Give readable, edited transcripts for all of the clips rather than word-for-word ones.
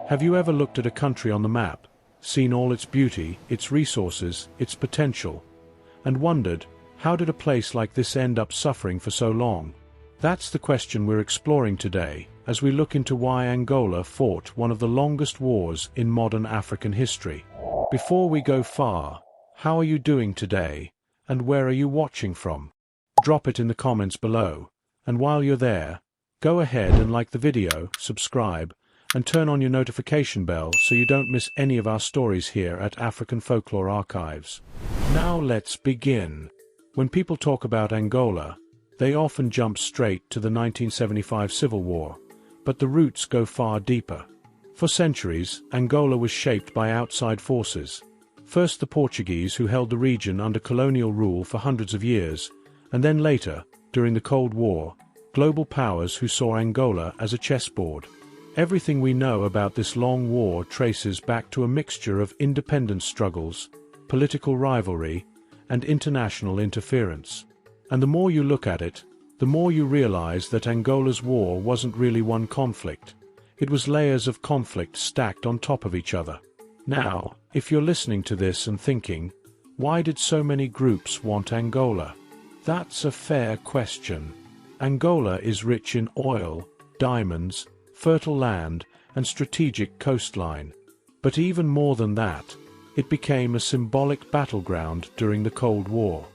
Have you ever looked at a country on the map, seen all its beauty, its resources, its potential, and wondered, how did a place like this end up suffering for so long? That's the question we're exploring today, as we look into why Angola fought one of the longest wars in modern African history. Before we go far, how are you doing today, and where are you watching from? Drop it in the comments below, and while you're there, go ahead and like the video, subscribe, and turn on your notification bell so you don't miss any of our stories here at African Folklore Archives. Now let's begin. When people talk about Angola, they often jump straight to the 1975 Civil War, but the roots go far deeper. For centuries, Angola was shaped by outside forces. First the Portuguese, who held the region under colonial rule for hundreds of years, and then later, during the Cold War, global powers who saw Angola as a chessboard. Everything we know about this long war traces back to a mixture of independence struggles, political rivalry, and international interference. And the more you look at it, the more you realize that Angola's war wasn't really one conflict. It was layers of conflict stacked on top of each other. Now, if you're listening to this and thinking, why did so many groups want Angola? That's a fair question. Angola is rich in oil, diamonds, fertile land, and strategic coastline. But even more than that, it became a symbolic battleground during the Cold War.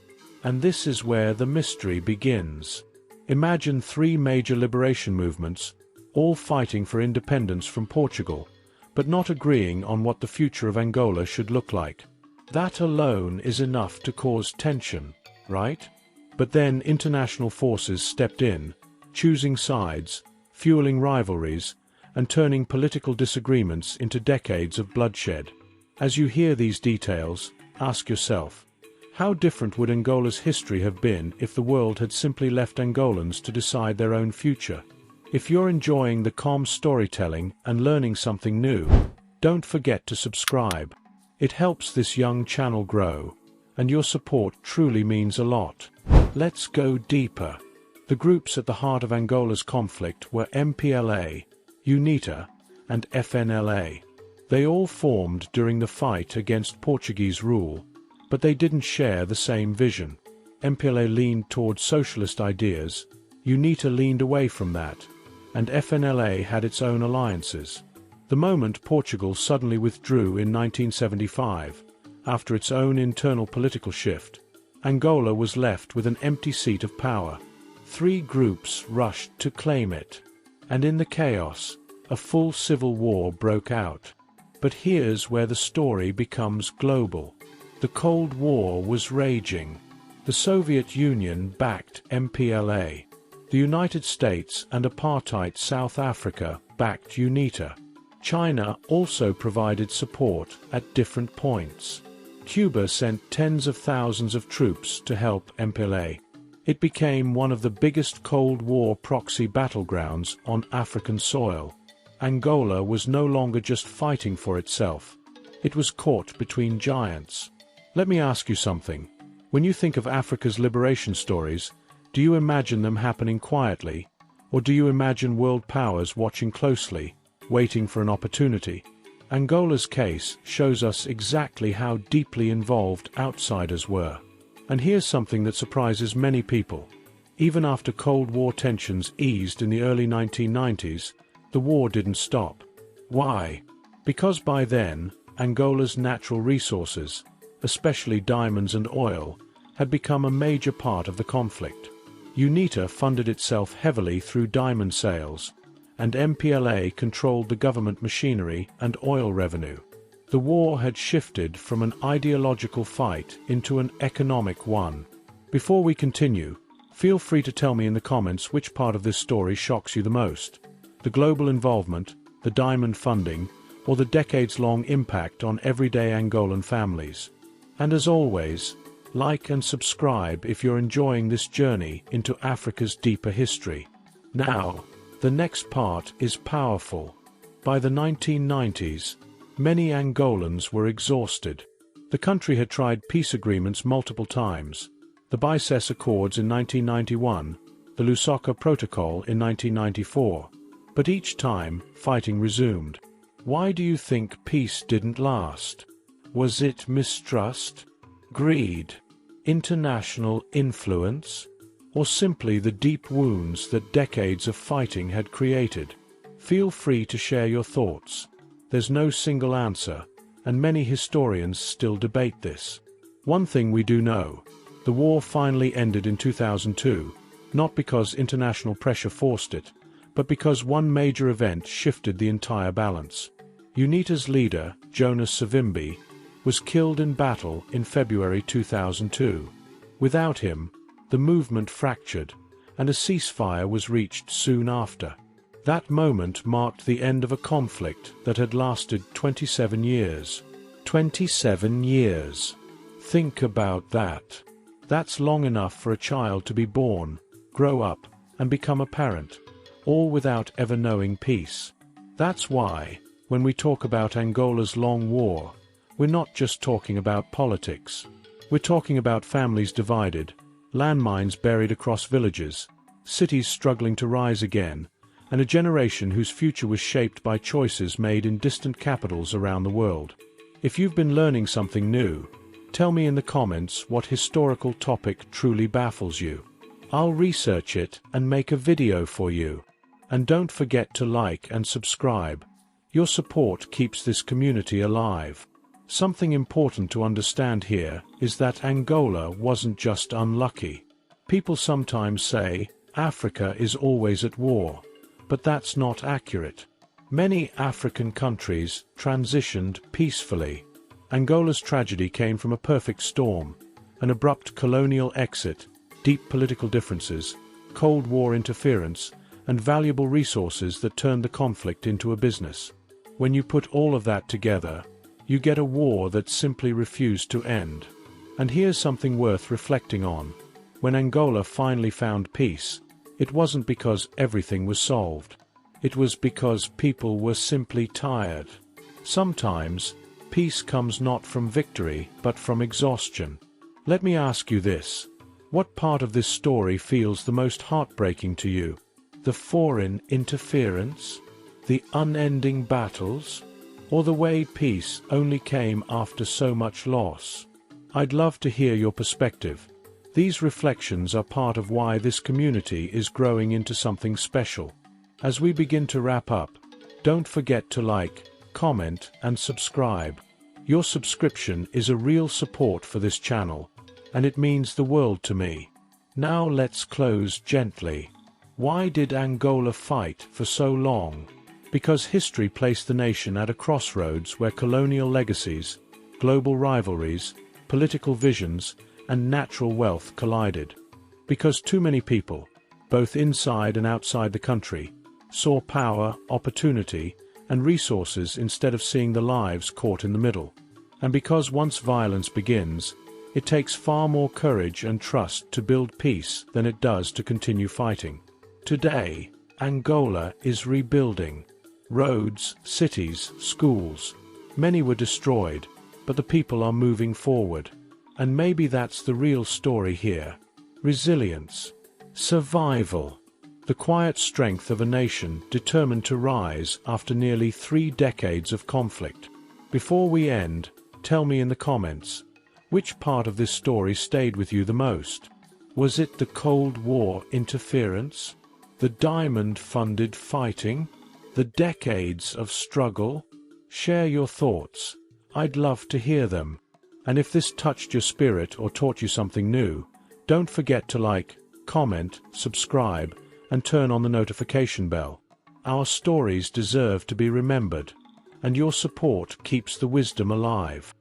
And this is where the mystery begins. Imagine three major liberation movements, all fighting for independence from Portugal, but not agreeing on what the future of Angola should look like. That alone is enough to cause tension, right? But then international forces stepped in, choosing sides, fueling rivalries, and turning political disagreements into decades of bloodshed. As you hear these details, ask yourself, how different would Angola's history have been if the world had simply left Angolans to decide their own future? If you're enjoying the calm storytelling and learning something new, don't forget to subscribe. It helps this young channel grow, and your support truly means a lot. Let's go deeper. The groups at the heart of Angola's conflict were MPLA, UNITA, and FNLA. They all formed during the fight against Portuguese rule, but they didn't share the same vision. MPLA leaned toward socialist ideas, UNITA leaned away from that, and FNLA had its own alliances. The moment Portugal suddenly withdrew in 1975, after its own internal political shift, Angola was left with an empty seat of power. Three groups rushed to claim it. And in the chaos, a full civil war broke out. But here's where the story becomes global. The Cold War was raging. The Soviet Union backed MPLA. The United States and apartheid South Africa backed UNITA. China also provided support at different points. Cuba sent tens of thousands of troops to help MPLA. It became one of the biggest Cold War proxy battlegrounds on African soil. Angola was no longer just fighting for itself. It was caught between giants. Let me ask you something. When you think of Africa's liberation stories, do you imagine them happening quietly, or do you imagine world powers watching closely, waiting for an opportunity? Angola's case shows us exactly how deeply involved outsiders were. And here's something that surprises many people. Even after Cold War tensions eased in the early 1990s, the war didn't stop. Why? Because by then, Angola's natural resources, especially diamonds and oil, had become a major part of the conflict. UNITA funded itself heavily through diamond sales, and MPLA controlled the government machinery and oil revenue. The war had shifted from an ideological fight into an economic one. Before we continue, feel free to tell me in the comments which part of this story shocks you the most. The global involvement, the diamond funding, or the decades-long impact on everyday Angolan families. And as always, like and subscribe if you're enjoying this journey into Africa's deeper history. Now, the next part is powerful. By the 1990s, many Angolans were exhausted. The country had tried peace agreements multiple times. The Bicesse Accords in 1991, the Lusaka Protocol in 1994. But each time, fighting resumed. Why do you think peace didn't last? Was it mistrust, greed, international influence, or simply the deep wounds that decades of fighting had created? Feel free to share your thoughts. There's no single answer, and many historians still debate this. One thing we do know: the war finally ended in 2002, not because international pressure forced it, but because one major event shifted the entire balance. UNITA's leader, Jonas Savimbi, was killed in battle in February 2002. Without him, the movement fractured, and a ceasefire was reached soon after. That moment marked the end of a conflict that had lasted 27 years. 27 years. Think about that. That's long enough for a child to be born, grow up, and become a parent, all without ever knowing peace. That's why, when we talk about Angola's long war, we're not just talking about politics. We're talking about families divided, landmines buried across villages, cities struggling to rise again, and a generation whose future was shaped by choices made in distant capitals around the world. If you've been learning something new, tell me in the comments what historical topic truly baffles you. I'll research it and make a video for you. And don't forget to like and subscribe. Your support keeps this community alive. Something important to understand here is that Angola wasn't just unlucky. People sometimes say, Africa is always at war. But that's not accurate. Many African countries transitioned peacefully. Angola's tragedy came from a perfect storm: an abrupt colonial exit, deep political differences, Cold War interference, and valuable resources that turned the conflict into a business. When you put all of that together, you get a war that simply refused to end. And here's something worth reflecting on. When Angola finally found peace, it wasn't because everything was solved. It was because people were simply tired. Sometimes, peace comes not from victory, but from exhaustion. Let me ask you this: what part of this story feels the most heartbreaking to you? The foreign interference? The unending battles? Or the way peace only came after so much loss? I'd love to hear your perspective. These reflections are part of why this community is growing into something special. As we begin to wrap up, don't forget to like, comment, and subscribe. Your subscription is a real support for this channel, and it means the world to me. Now let's close gently. Why did Angola fight for so long? Because history placed the nation at a crossroads where colonial legacies, global rivalries, political visions, and natural wealth collided. Because too many people, both inside and outside the country, saw power, opportunity, and resources instead of seeing the lives caught in the middle. And because once violence begins, it takes far more courage and trust to build peace than it does to continue fighting. Today, Angola is rebuilding. Roads, cities, schools. Many were destroyed, but the people are moving forward. And maybe that's the real story here. Resilience. Survival. The quiet strength of a nation determined to rise after nearly 3 decades of conflict. Before we end, tell me in the comments, which part of this story stayed with you the most? Was it the Cold War interference? The diamond-funded fighting? The decades of struggle? Share your thoughts. I'd love to hear them. And if this touched your spirit or taught you something new, don't forget to like, comment, subscribe, and turn on the notification bell. Our stories deserve to be remembered, and your support keeps the wisdom alive.